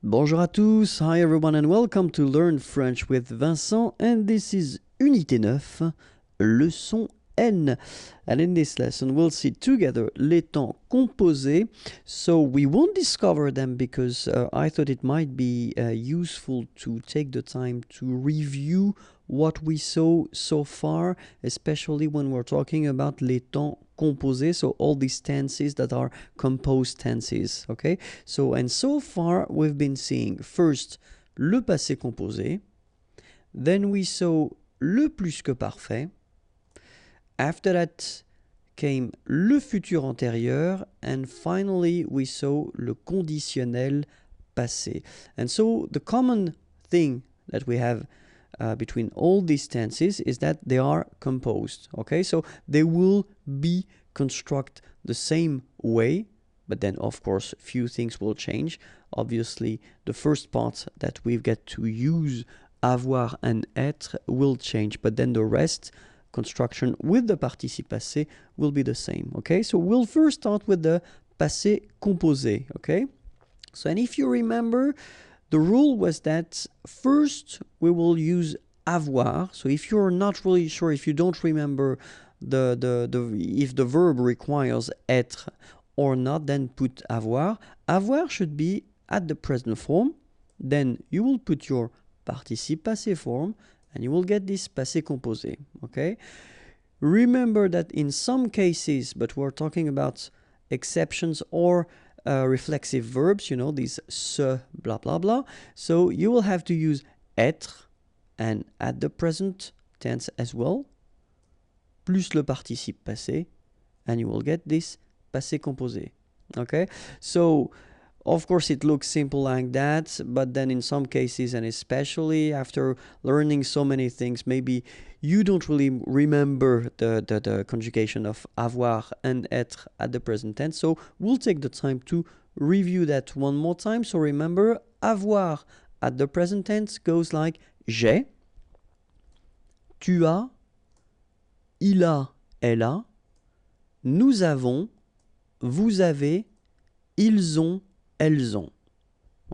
Bonjour à tous, hi everyone and welcome to Learn French with Vincent, and this is Unité 9, leçon N. And in this lesson we'll see together les temps composés. So we won't discover them because I thought it might be useful to take the time to review what we saw so far, especially when we're talking about les temps composés, so all these tenses that are composed tenses, okay? So far we've been seeing first le passé composé, then we saw le plus que parfait, after that came le futur antérieur, and finally we saw le conditionnel passé. And so the common thing that we have between all these tenses is that they are composed, okay? So they will be constructed the same way, but then of course few things will change. Obviously the first part that we've got to use, avoir and être, will change, but then the rest, construction with the participe passé, will be the same, okay? So we'll first start with the passé composé, okay? So, and if you remember, the rule was that first we will use avoir. So if you're not really sure, if you don't remember if the verb requires être or not, then put avoir. Avoir should be at the present form. Then you will put your participe passé form and you will get this passé composé, okay? Remember that in some cases, but we're talking about exceptions or reflexive verbs, you know, these se, blah, blah, blah. So you will have to use être and at the present tense as well, plus le participe passé, and you will get this passé composé. Okay? So, of course, it looks simple like that, but then in some cases, and especially after learning so many things, maybe you don't really remember the conjugation of avoir and être at the present tense. So we'll take the time to review that one more time. So remember, avoir at the present tense goes like j'ai, tu as, il a, elle a, nous avons, vous avez, ils ont, elles ont.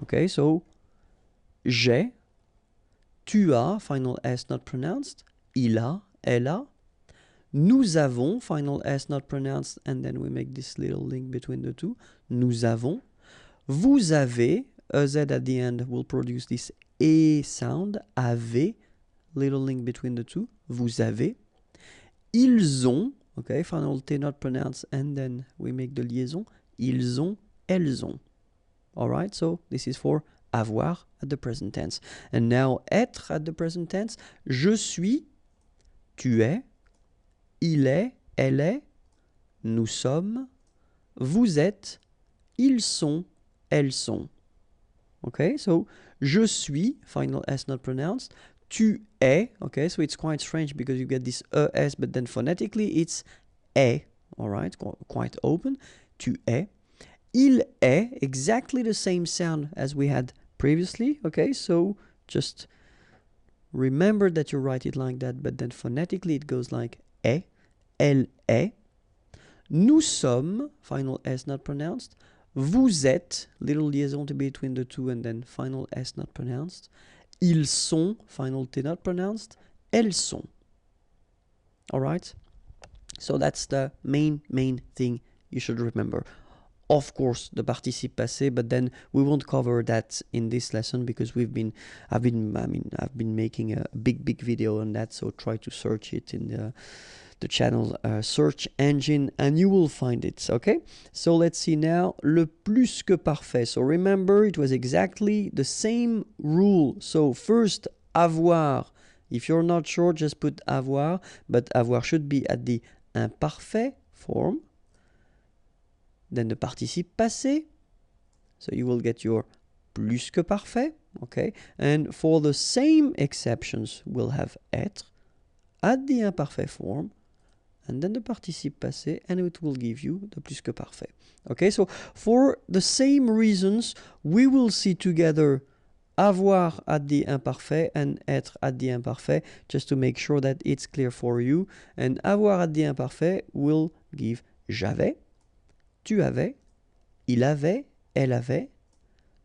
Okay, so j'ai, tu as, final S not pronounced, il a, elle a, nous avons, final S not pronounced, and then we make this little link between the two, nous avons, vous avez, a Z at the end will produce this E sound, avez, little link between the two, vous avez, ils ont, okay, final T not pronounced, and then we make the liaison, ils ont, elles ont. Alright, so this is for avoir at the present tense. And now être at the present tense, je suis, tu es, il est, elle est, nous sommes, vous êtes, ils sont, elles sont. Okay, so je suis, final S not pronounced, tu es, okay, so it's quite strange because you get this ES, but then phonetically it's est, alright, quite open, tu es. Il est, exactly the same sound as we had previously, okay, so just remember that you write it like that, but then phonetically it goes like est, elle est. Nous sommes, final S not pronounced. Vous êtes, little liaison to between the two, and then final S not pronounced. Ils sont, final T not pronounced. Elles sont. Alright? So that's the main thing you should remember. Of course, the participe passé, but then we won't cover that in this lesson because I've been making a big video on that, so try to search it in the channel search engine and you will find it, okay? So let's see now, le plus que parfait. So remember, it was exactly the same rule. So first, avoir. If you're not sure, just put avoir, but avoir should be at the imparfait form. Then the participe passé, so you will get your plus que parfait, okay? And for the same exceptions, we'll have être at the imparfait form, and then the participe passé, and it will give you the plus que parfait. Okay, so for the same reasons, we will see together avoir at the imparfait and être at the imparfait, just to make sure that it's clear for you. And avoir at the imparfait will give j'avais, tu avais, il avait, elle avait,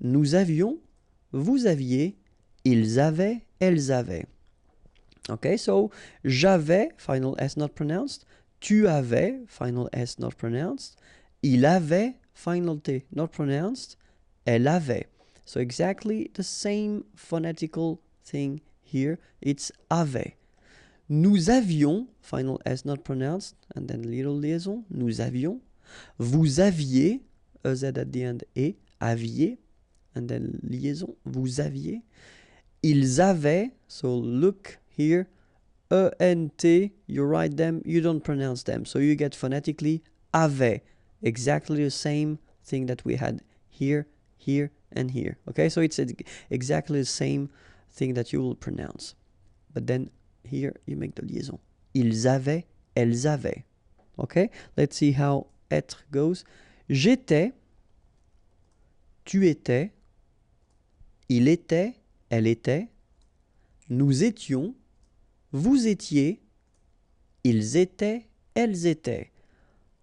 nous avions, vous aviez, ils avaient, elles avaient. Okay, so j'avais, final S not pronounced. Tu avais, final S not pronounced. Il avait, final T not pronounced. Elle avait. So exactly the same phonetical thing here. It's avait. Nous avions, final S not pronounced, and then little liaison. Nous avions. Vous aviez, EZ at the end, et aviez, and then liaison. Vous aviez. Ils avaient, so look here, E-N-T, you write them, you don't pronounce them. So you get phonetically avait, exactly the same thing that we had here, here, and here. Okay, so it's exactly the same thing that you will pronounce. But then here you make the liaison. Ils avaient, elles avaient. Okay, let's see how être goes. J'étais, tu étais, il était, elle était, nous étions, vous étiez, ils étaient, elles étaient.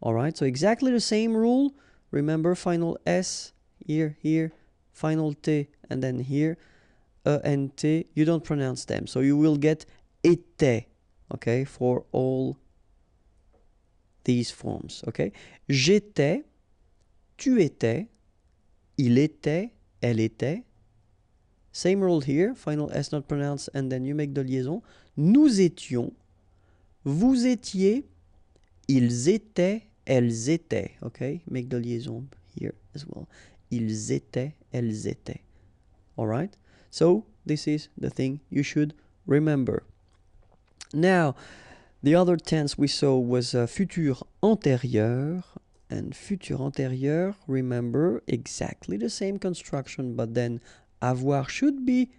Alright, so exactly the same rule. Remember, final S, here, here, final T, and then here, E-N-T. You don't pronounce them. So you will get était, okay, for all these forms, okay? J'étais, tu étais, il était, elle était. Same rule here, final S not pronounced, and then you make the liaison. Nous étions, vous étiez, ils étaient, elles étaient. Okay, make the liaison here as well. Ils étaient, elles étaient. Alright, so this is the thing you should remember. Now, the other tense we saw was futur antérieur. And futur antérieur, remember, exactly the same construction, but then avoir should be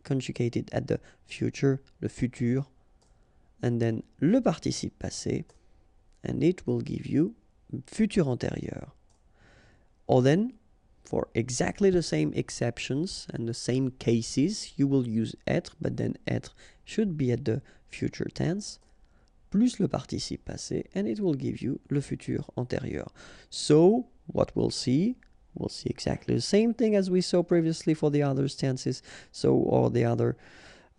conjugated at the future, le futur, and then le participe passé, and it will give you futur antérieur. Or then, for exactly the same exceptions and the same cases, you will use être, but then être should be at the future tense, plus le participe passé, and it will give you le futur antérieur. So, what we'll see exactly the same thing as we saw previously for the other tenses, or the other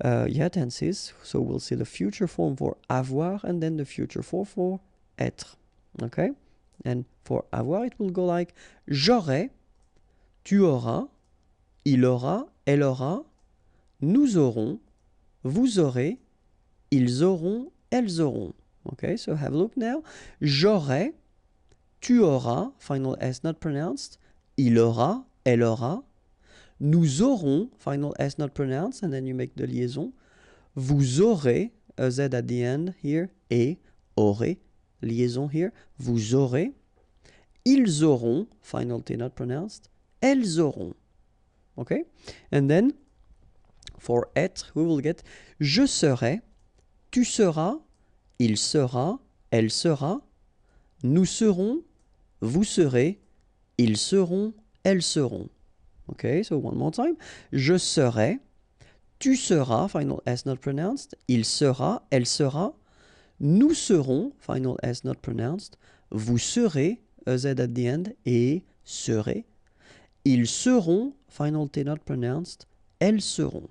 tenses. So we'll see the future form for avoir, and then the future form for être. Okay? And for avoir, it will go like j'aurai, tu auras, il aura, elle aura, nous aurons, vous aurez, ils auront, elles auront. Okay, so have a look now. J'aurai, tu auras, final S not pronounced, il aura, elle aura, nous aurons, final S not pronounced, and then you make the liaison, vous aurez, a Z at the end here, et, aurez, liaison here, vous aurez, ils auront, final T not pronounced, elles auront. Okay, and then for être, we will get je serai, tu seras, il sera, elle sera, nous serons, vous serez, ils seront, elles seront. Okay, so one more time. Je serai, tu seras, final S not pronounced, il sera, elle sera, nous serons, final S not pronounced, vous serez, a Z at the end, et serez, ils seront, final T not pronounced, elles seront.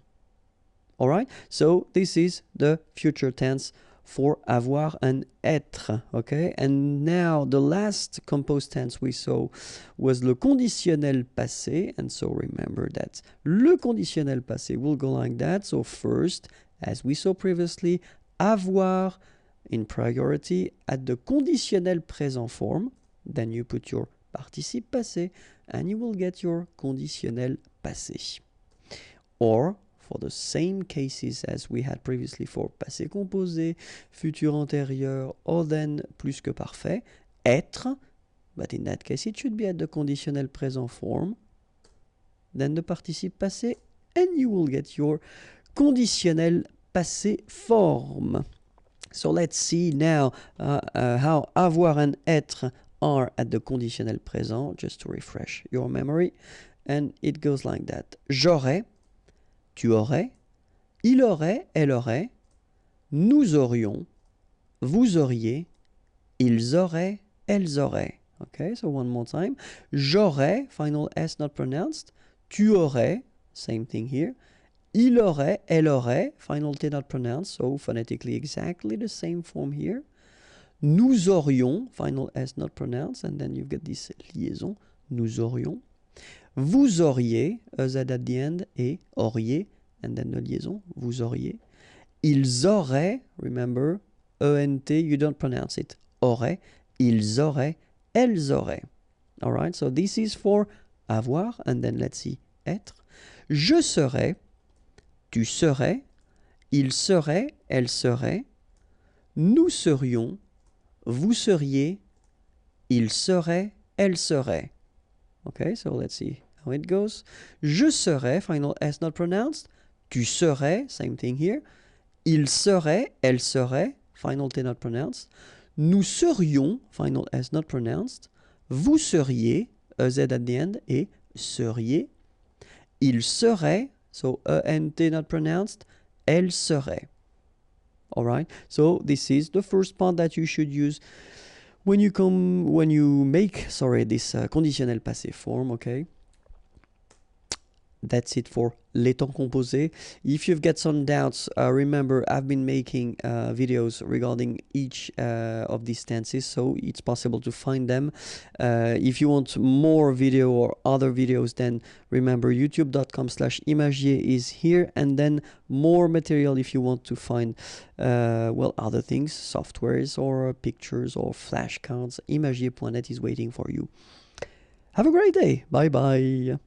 Alright, so this is the future tense for avoir and être, okay? And now the last composed tense we saw was le conditionnel passé, and so remember that le conditionnel passé will go like that. So first, as we saw previously, avoir in priority at the conditionnel présent form, then you put your participe passé, and you will get your conditionnel passé. Or, for the same cases as we had previously for passé composé, futur antérieur, or then plus que parfait, être, but in that case it should be at the conditionnel présent form, then the participe passé, and you will get your conditionnel passé form. So let's see now how avoir and être are at the conditionnel présent, just to refresh your memory, and it goes like that. J'aurais, tu aurais, il aurait, elle aurait, nous aurions, vous auriez, ils auraient, elles auraient. Okay, so one more time. J'aurais, final S not pronounced, tu aurais, same thing here. Il aurait, elle aurait, final T not pronounced, so phonetically exactly the same form here. Nous aurions, final S not pronounced, and then you've got this liaison, nous aurions. Vous auriez, EZ at the end, et auriez, and then the liaison, vous auriez. Ils auraient, remember, ENT, you don't pronounce it, auraient, ils auraient, elles auraient. Alright, so this is for avoir, and then let's see, être. Je serais, tu serais, il serait, elle serait, nous serions, vous seriez, il serait, elle serait. Okay, so let's see how it goes. Je serais, final S not pronounced. Tu serais, same thing here. Il serait, elle serait, final T not pronounced. Nous serions, final S not pronounced. Vous seriez, EZ at the end, et seriez. Il serait, so ENT not pronounced. Elle serait. Alright, so this is the first part that you should use when you make this conditionnel passé form, okay? That's it for les temps composés. If you've got some doubts, remember I've been making videos regarding each of these tenses, so it's possible to find them. If you want more video or other videos, then remember youtube.com/imagier is here, and then more material if you want to find other things, softwares or pictures or flashcards. Imagier.net is waiting for you. Have a great day. Bye bye.